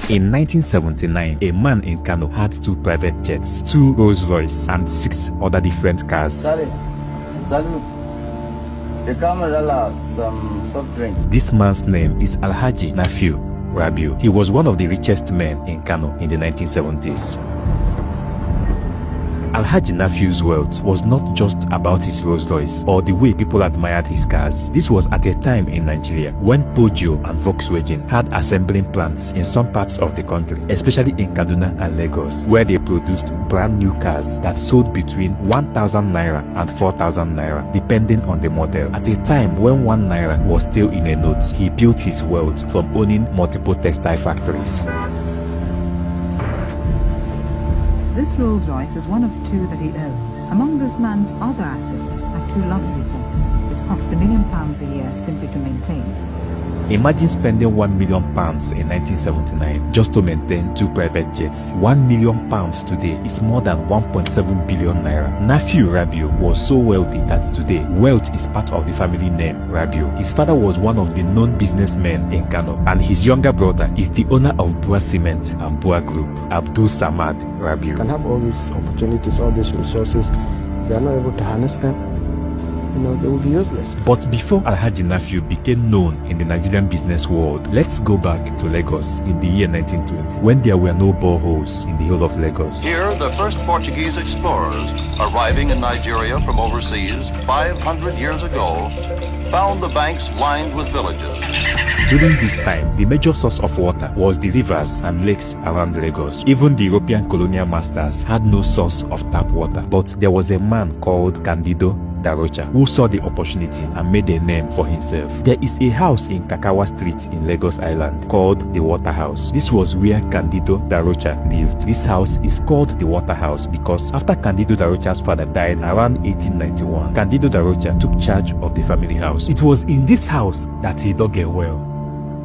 In 1979, a man in Kano had 2 private jets, 2 Rolls-Royce, and 6 other different cars. Salut. The camera some soft drink. This man's name is Alhaji Nafiu Rabiu. He was one of the richest men in Kano in the 1970s. Alhaji Nafiu's wealth was not just about his Rolls-Royce or the way people admired his cars. This was at a time in Nigeria when Peugeot and Volkswagen had assembling plants in some parts of the country, especially in Kaduna and Lagos, where they produced brand new cars that sold between 1,000 naira and 4,000 naira, depending on the model. At a time when 1 naira was still in a note, he built his wealth from owning multiple textile factories. This Rolls-Royce is one of 2 that he owns. Among this man's other assets are 2 luxury jets, which cost £1 million a year simply to maintain. Imagine spending £1 million in 1979 just to maintain 2 private jets. £1 million today is more than 1.7 billion naira. Nafiu Rabiu was so wealthy that today, wealth is part of the family name Rabiu. His father was one of the known businessmen in Kano, and his younger brother is the owner of Bua Cement and Bua Group, Abdul Samad Rabiu. You can have all these opportunities, all these resources. If you are not able to harness them, they will be useless. But before Alhaji Nafiu became known in the Nigerian business world, let's go back to Lagos in the year 1920, when there were no boreholes in the whole of Lagos. Here, the first Portuguese explorers, arriving in Nigeria from overseas 500 years ago, found the banks lined with villages. During this time, the major source of water was the rivers and lakes around Lagos. Even the European colonial masters had no source of tap water. But there was a man called Candido Darocha who saw the opportunity and made a name for himself. There is a house in Kakawa Street in Lagos Island called the Water House. This was where Candido Darocha lived. This house is called the Water House because after Candido Darocha's father died around 1891, Candido Darocha took charge of the family house. It was in this house that he dug a well.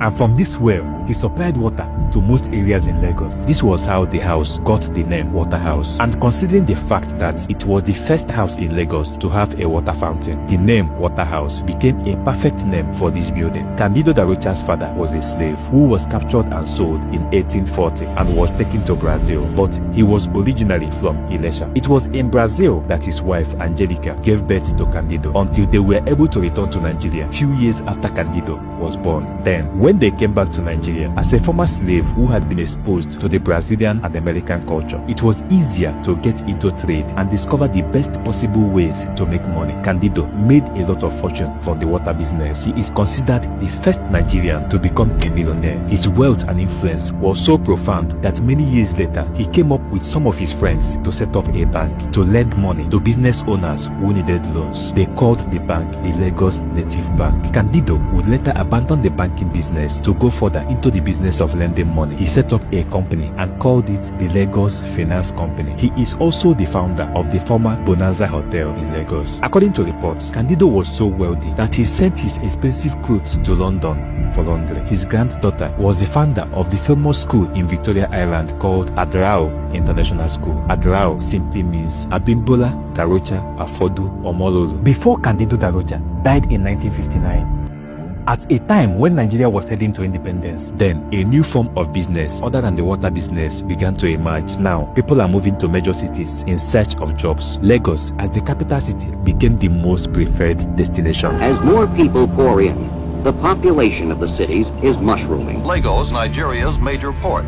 And from this well, he supplied water to most areas in Lagos. This was how the house got the name Water House. And considering the fact that it was the first house in Lagos to have a water fountain, the name Water House became a perfect name for this building. Candido Darocha's father was a slave who was captured and sold in 1840 and was taken to Brazil, but he was originally from Ilesha. It was in Brazil that his wife Angelica gave birth to Candido until they were able to return to Nigeria a few years after Candido was born. Then, when they came back to Nigeria, as a former slave who had been exposed to the Brazilian and American culture, it was easier to get into trade and discover the best possible ways to make money. Candido made a lot of fortune from the water business. He is considered the first Nigerian to become a millionaire. His wealth and influence was so profound that many years later, he came up with some of his friends to set up a bank to lend money to business owners who needed loans. They called the bank the Lagos Native Bank. Candido would later abandon the banking business to go further into the business of lending money. He set up a company and called it the Lagos Finance Company. He is also the founder of the former Bonanza Hotel in Lagos. According to reports, Candido was so wealthy that he sent his expensive clothes to London for laundry. His granddaughter was the founder of the famous school in Victoria Island called Adrao International School. Adrao simply means Abimbola Darocha Afodu Omololu. Before Candido Darocha died in 1959, at a time when Nigeria was heading to independence, then a new form of business other than the water business began to emerge. Now, people are moving to major cities in search of jobs. Lagos, as the capital city, became the most preferred destination. As more people pour in, the population of the cities is mushrooming. Lagos, Nigeria's major port,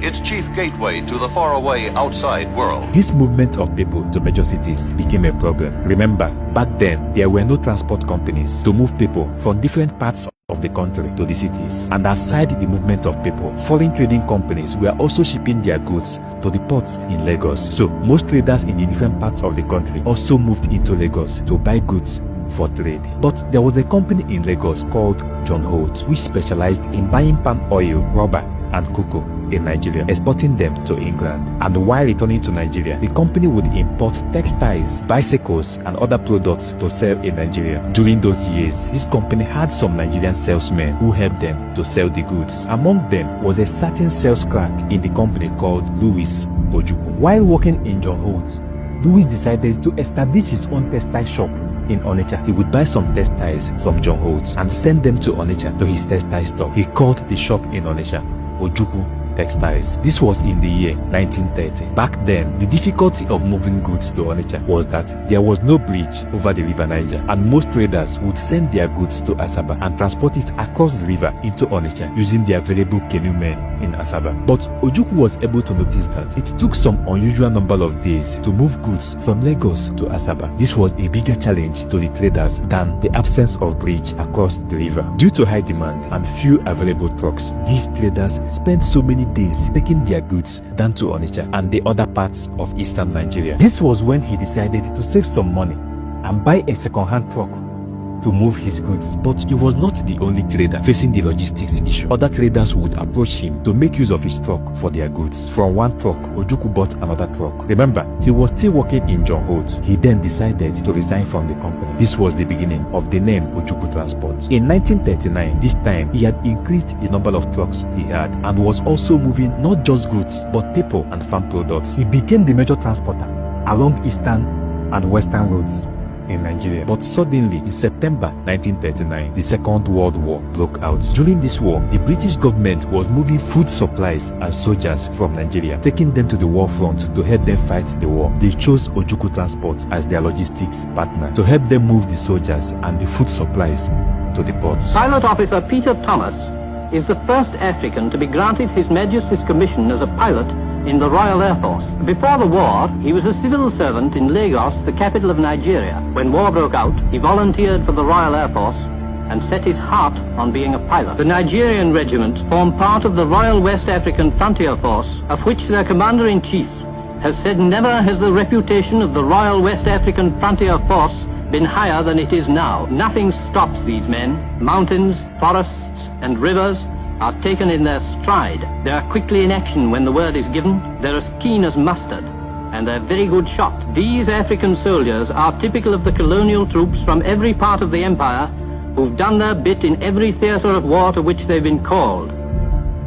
its chief gateway to the faraway outside world. This movement of people to major cities became a problem. Remember, back then, there were no transport companies to move people from different parts of the country to the cities. And aside the movement of people, foreign trading companies were also shipping their goods to the ports in Lagos. So, most traders in the different parts of the country also moved into Lagos to buy goods for trade. But there was a company in Lagos called John Holt, which specialized in buying palm oil, rubber, and cocoa in Nigeria, exporting them to England. And while returning to Nigeria, the company would import textiles, bicycles, and other products to sell in Nigeria. During those years, this company had some Nigerian salesmen who helped them to sell the goods. Among them was a certain sales clerk in the company called Royce. While working in John Holt, Royce decided to establish his own textile shop in Onitsha. He would buy some textiles from John Holt and send them to Onitsha to his textile store. He called the shop in Onitsha Ojukwu textiles. This was in the year 1930. Back then, the difficulty of moving goods to Onitsha was that there was no bridge over the river Niger, and most traders would send their goods to Asaba and transport it across the river into Onitsha using the available canoe men in Asaba. But Ojukwu was able to notice that it took some unusual number of days to move goods from Lagos to Asaba. This was a bigger challenge to the traders than the absence of bridge across the river. Due to high demand and few available trucks, these traders spent so many days taking their goods down to Onitsha and the other parts of eastern Nigeria. This was when he decided to save some money and buy a second-hand truck to move his goods. But he was not the only trader facing the logistics issue. Other traders would approach him to make use of his truck for their goods. From one truck, Ojukwu bought another truck. Remember, he was still working in John Holt. He then decided to resign from the company. This was the beginning of the name Ojukwu Transport. In 1939, this time, he had increased the number of trucks he had and was also moving not just goods, but people and farm products. He became the major transporter along eastern and western roads in Nigeria. But suddenly, in September 1939, the Second World War broke out. During this war, the British government was moving food supplies and soldiers from Nigeria, taking them to the war front to help them fight the war. They chose Ojukwu Transport as their logistics partner to help them move the soldiers and the food supplies to the ports. Pilot Officer Peter Thomas is the first African to be granted His Majesty's commission as a pilot in the Royal Air Force. Before the war, he was a civil servant in Lagos, the capital of Nigeria. When war broke out, he volunteered for the Royal Air Force and set his heart on being a pilot. The Nigerian regiment formed part of the Royal West African Frontier Force, of which their commander-in-chief has said never has the reputation of the Royal West African Frontier Force been higher than it is now. Nothing stops these men. Mountains, forests, and rivers are taken in their stride. They are quickly in action when the word is given. They're as keen as mustard, and they're very good shot. These African soldiers are typical of the colonial troops from every part of the empire who've done their bit in every theatre of war to which they've been called.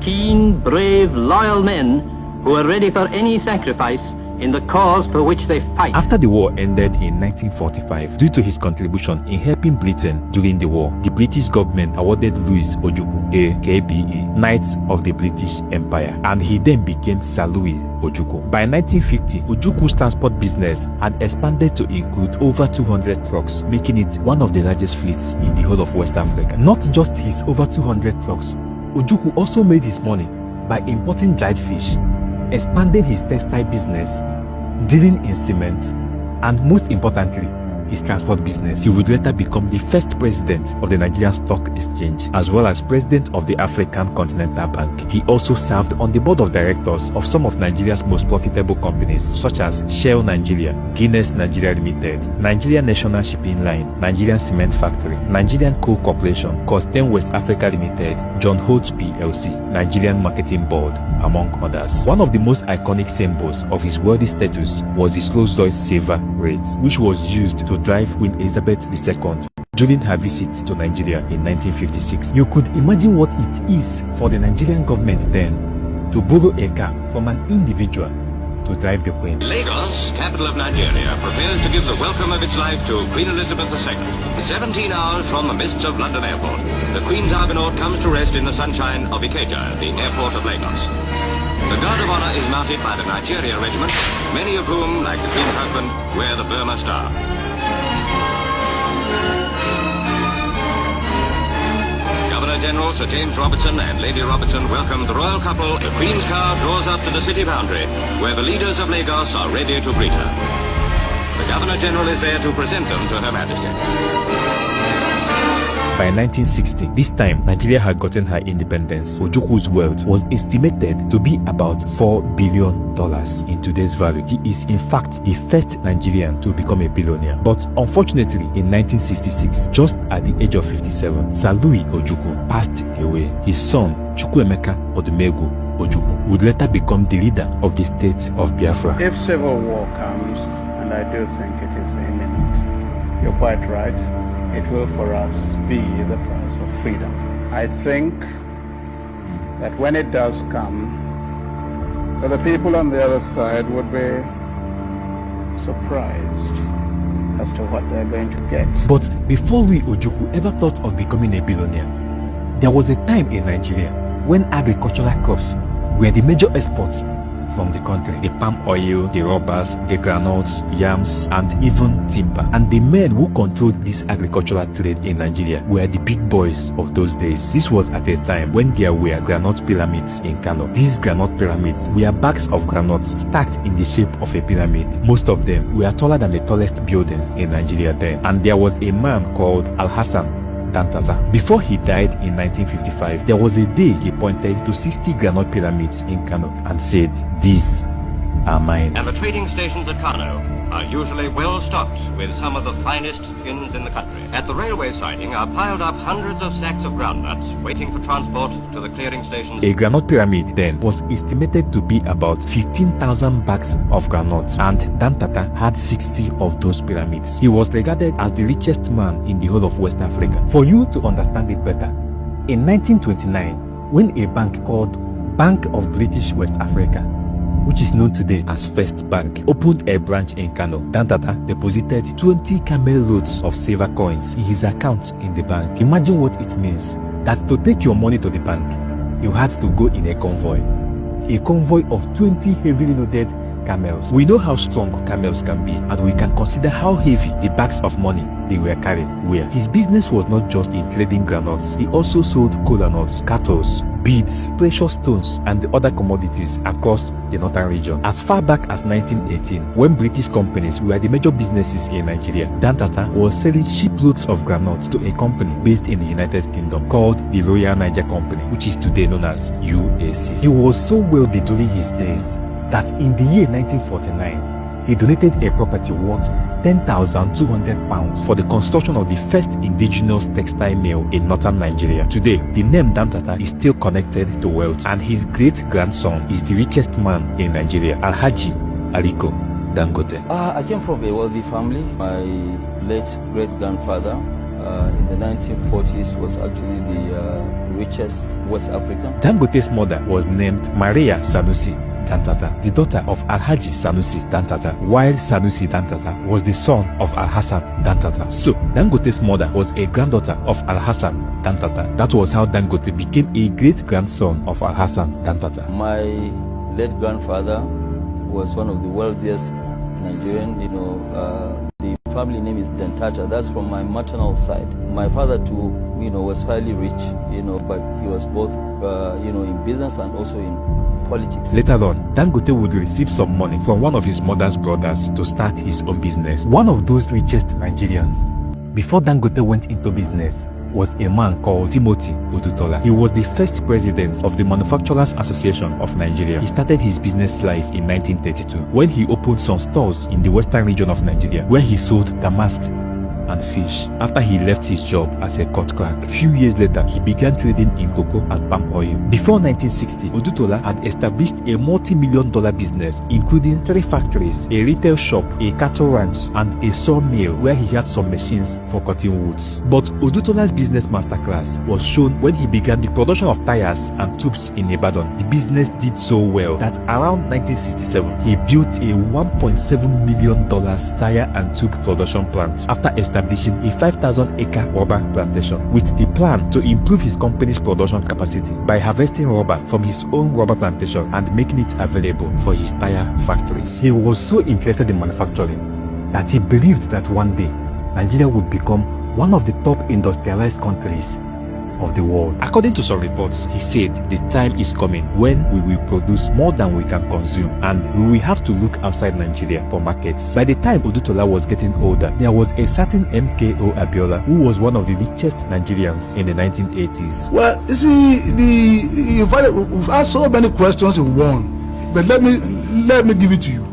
Keen, brave, loyal men who are ready for any sacrifice in the cause for which they fight. After the war ended in 1945, due to his contribution in helping Britain during the war, the British government awarded Louis Ojukwu, AKBE, Knight of the British Empire, and he then became Sir Louis Ojukwu. By 1950, Ojukwu's transport business had expanded to include over 200 trucks, making it one of the largest fleets in the whole of West Africa. Not just his over 200 trucks, Ojukwu also made his money by importing dried fish, expanding his textile business, dealing in cement, and most importantly, his transport business. He would later become the first president of the Nigerian Stock Exchange, as well as president of the African Continental Bank. He also served on the board of directors of some of Nigeria's most profitable companies, such as Shell Nigeria, Guinness Nigeria Limited, Nigeria National Shipping Line, Nigerian Cement Factory, Nigerian Coal Corporation, Costain West Africa Limited, John Holt's PLC, Nigerian Marketing Board, among others. One of the most iconic symbols of his worthy status was his Rolls-Royce Silver Wraith, which was used to drive Queen Elizabeth II during her visit to Nigeria in 1956. You could imagine what it is for the Nigerian government then to borrow a car from an individual to drive the Queen. Lagos, capital of Nigeria, prepares to give the welcome of its life to Queen Elizabeth II. 17 hours from the mists of London Airport, the Queen's Argonaut comes to rest in the sunshine of Ikeja, the airport of Lagos. The guard of honor is mounted by the Nigeria regiment, many of whom, like the Queen's husband, wear the Burma star. Governor-General Sir James Robertson and Lady Robertson welcome the royal couple. The Queen's car draws up to the city boundary, where the leaders of Lagos are ready to greet her. The Governor-General is there to present them to Her Majesty. By 1960, this time Nigeria had gotten her independence. Ojukwu's wealth was estimated to be about $4 billion in today's value. He is in fact the first Nigerian to become a billionaire. But unfortunately, in 1966, just at the age of 57, Sir Louis Ojukwu passed away. His son, Chukwuemeka Odumegwu Ojukwu, would later become the leader of the state of Biafra. If civil war comes, and I do think it is imminent, you're quite right, it will for us be the price of freedom. I think that when it does come, that the people on the other side would be surprised as to what they're going to get. But before Louis Ojukwu ever thought of becoming a billionaire, there was a time in Nigeria when agricultural crops were the major exports from the country. The palm oil, the rubbers, the granules, yams, and even timber. And the men who controlled this agricultural trade in Nigeria were the big boys of those days. This was at a time when there were granite pyramids in Kano. These granite pyramids were bags of granules stacked in the shape of a pyramid. Most of them were taller than the tallest building in Nigeria then. And there was a man called Al-Hassan Dantata. Before he died in 1955, there was a day he pointed to 60 granite pyramids in Kano and said, "These are mine." And the trading stations at Kano are usually well stocked with some of the finest skins in the country. At the railway siding are piled up hundreds of sacks of groundnuts waiting for transport to the clearing stations. A granite pyramid then was estimated to be about 15,000 bags of granite, and Dantata had 60 of those pyramids. He was regarded as the richest man in the whole of West Africa. For you to understand it better, in 1929, when a bank called Bank of British West Africa, which is known today as First Bank, opened a branch in Kano, Dantata deposited 20 camel loads of silver coins in his account in the bank. Imagine what it means that to take your money to the bank, you had to go in a convoy of 20 heavily loaded camels. We know how strong camels can be, and we can consider how heavy the bags of money they were carrying were. His business was not just in trading granules. He also sold kola nuts, cattle, beads, precious stones, and the other commodities across the northern region. As far back as 1918, when British companies were the major businesses in Nigeria, Dantata was selling shiploads of granules to a company based in the United Kingdom called the Royal Niger Company, which is today known as UAC. He was so wealthy during his days that in the year 1949, he donated a property worth £10,200 for the construction of the first indigenous textile mill in northern Nigeria. Today, the name Dantata is still connected to wealth, and his great-grandson is the richest man in Nigeria, Alhaji Aliko Dangote. I came from a wealthy family. My late great-grandfather in the 1940s was actually the richest West African. Dangote's mother was named Maria Sanusi Dantata, the daughter of Alhaji Sanusi Dantata, while Sanusi Dantata was the son of Al-Hassan Dantata. So, Dangote's mother was a granddaughter of Al-Hassan Dantata. That was how Dangote became a great-grandson of Al-Hassan Dantata. My late grandfather was one of the wealthiest Nigerian, the family name is Dantata. That's from my maternal side. My father too, was fairly rich, but he was both, in business and also in politics. Later on, Dangote would receive some money from one of his mother's brothers to start his own business. One of those richest Nigerians, before Dangote went into business, was a man called Timothy Odutola. He was the first president of the Manufacturers Association of Nigeria. He started his business life in 1932 when he opened some stores in the western region of Nigeria where he sold damask and fish. After he left his job as a cut clerk, a few years later, he began trading in cocoa and palm oil. Before 1960, Odutola had established a multi-million-dollar business, including 3 factories, a retail shop, a cattle ranch, and a sawmill where he had some machines for cutting woods. But Odutola's business masterclass was shown when he began the production of tires and tubes in Ibadan. The business did so well that around 1967, he built a $1.7 million tire and tube production plant after establishing a 5,000-acre rubber plantation with the plan to improve his company's production capacity by harvesting rubber from his own rubber plantation and making it available for his tire factories. He was so interested in manufacturing that he believed that one day Nigeria would become one of the top industrialized countries of the world. According to some reports, he said the time is coming when we will produce more than we can consume and we will have to look outside Nigeria for markets. By the time Odutola was getting older, there was a certain MKO Abiola who was one of the richest Nigerians in the 1980s. Well, you see, we've asked so many questions in one, but let me give it to you.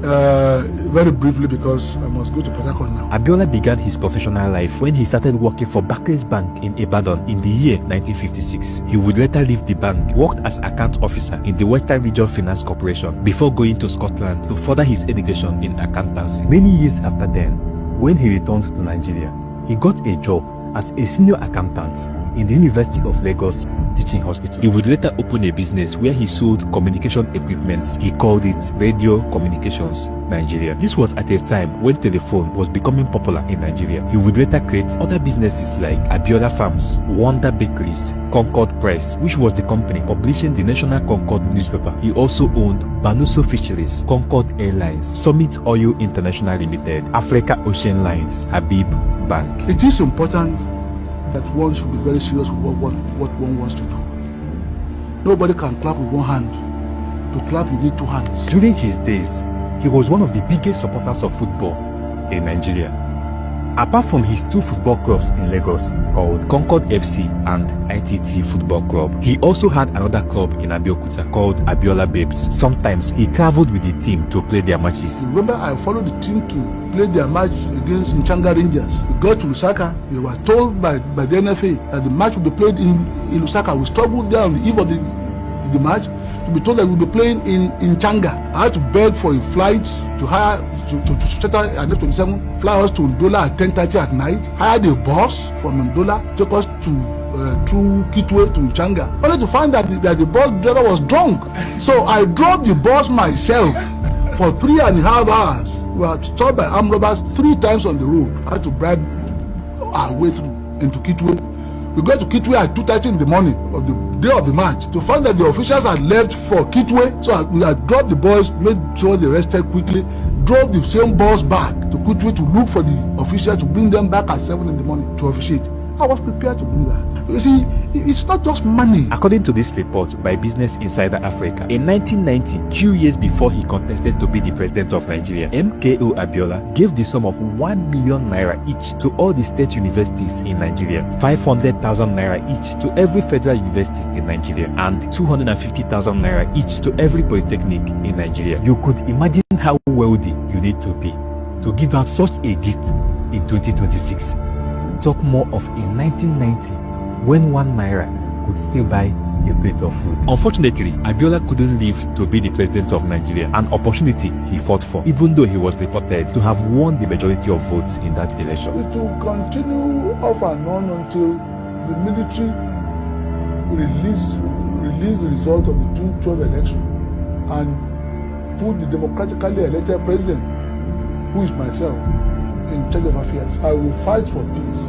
Very briefly, because I must go to Port Harcourt now. Abiola began his professional life when he started working for Barclays Bank in Ibadan in the year 1956. He would later leave the bank, worked as account officer in the Western Region Finance Corporation before going to Scotland to further his education in accountancy. Many years after then, when he returned to Nigeria, he got a job as a senior accountant in the University of Lagos Teaching Hospital. He would later open a business where he sold communication equipment. He called it Radio Communications Nigeria. This was at a time when telephone was becoming popular in Nigeria. He would later create other businesses like Abiola Farms, Wonder Bakeries, Concord Press, which was the company publishing the National Concord newspaper. He also owned Banuso Fisheries, Concord Airlines, Summit Oil International Limited, Africa Ocean Lines, Habib Bank. It is important that one should be very serious with what one wants to do. Nobody can clap with one hand. To clap, you need two hands. During his days, he was one of the biggest supporters of football in Nigeria. Apart from his two football clubs in Lagos called Concord FC and ITT Football Club, he also had another club in Abeokuta called Abiola Babes. Sometimes he traveled with the team to play their matches. Remember, I followed the team to play their match against Nchanga Rangers. We got to Lusaka. We were told by the NFA that the match would be played in Lusaka. We struggled there on the eve of the match to be told that we'll be playing in Nchanga. I had to beg for a flight to hire to charter at 27, fly us to Ndola at 10:30 at night, hired a bus from Ndola, took us to through Kitwe to Nchanga, only to find that the bus driver was drunk. So I drove the bus myself for 3.5 hours. We were stopped by armed robbers 3 times on the road. I had to bribe our way through into Kitwe. We got to Kitwe at 2:30 in the morning of the day of the match to find that the officials had left for Kitwe. So we had dropped the boys, made sure they rested quickly, drove the same bus back to Kitwe to look for the officials to bring them back at 7 in the morning to officiate. I was prepared to do that. You see, it's not just money. According to this report by Business Insider Africa, in 1990, 2 years before he contested to be the president of Nigeria, MKO Abiola gave the sum of 1 million naira each to all the state universities in Nigeria, 500,000 naira each to every federal university in Nigeria, and 250,000 naira each to every polytechnic in Nigeria. You could imagine how wealthy you need to be to give out such a gift in 2026. Talk more of in 1990 when 1 naira could still buy a plate of food. Unfortunately, Abiola couldn't live to be the president of Nigeria, an opportunity he fought for, even though he was reported to have won the majority of votes in that election. It will continue off and on until the military release the result of the June 12 election and put the democratically elected president, who is myself, in charge of affairs. I will fight for peace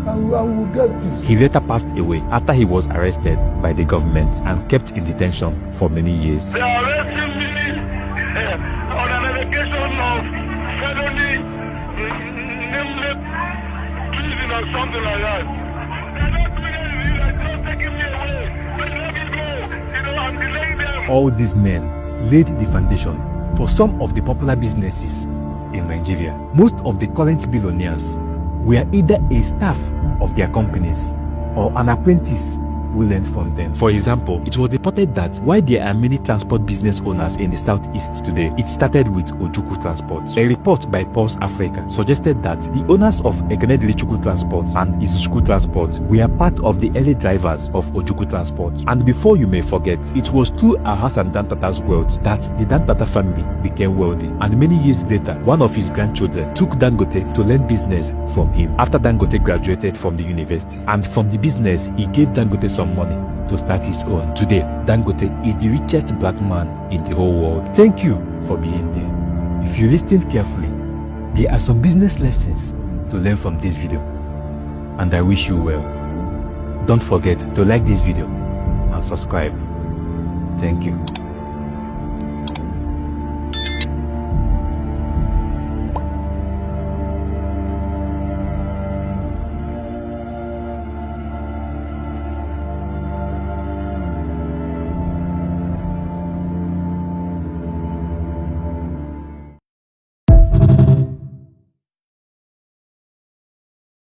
and we will get peace. He later passed away after he was arrested by the government and kept in detention for many years. They are arresting me on an allegation of felony, nameless treason or something like that. They're not doing anything, they're just taking me away. But let me go. You know, I'm delaying them. All these men laid the foundation for some of the popular businesses in Nigeria. Most of the current billionaires were either a staff of their companies or an apprentice who learned from them. For example, it was reported that while there are many transport business owners in the southeast today, it started with Ojukwu Transport. A report by Pulse Africa suggested that the owners of Ekenedili Chukwu Transport and Isuchukwu Transport were part of the early drivers of Ojukwu Transport. And before you may forget, it was through Ahas and Dantata's wealth that the Dantata family became wealthy. And many years later, one of his grandchildren took Dangote to learn business from him after Dangote graduated from the university. And from the business, he gave Dangote some money to start his own. Today, Dangote is the richest black man in the whole world. Thank you for being there. If you listen carefully, there are some business lessons to learn from this video, and I wish you well. Don't forget to like this video and subscribe. Thank you.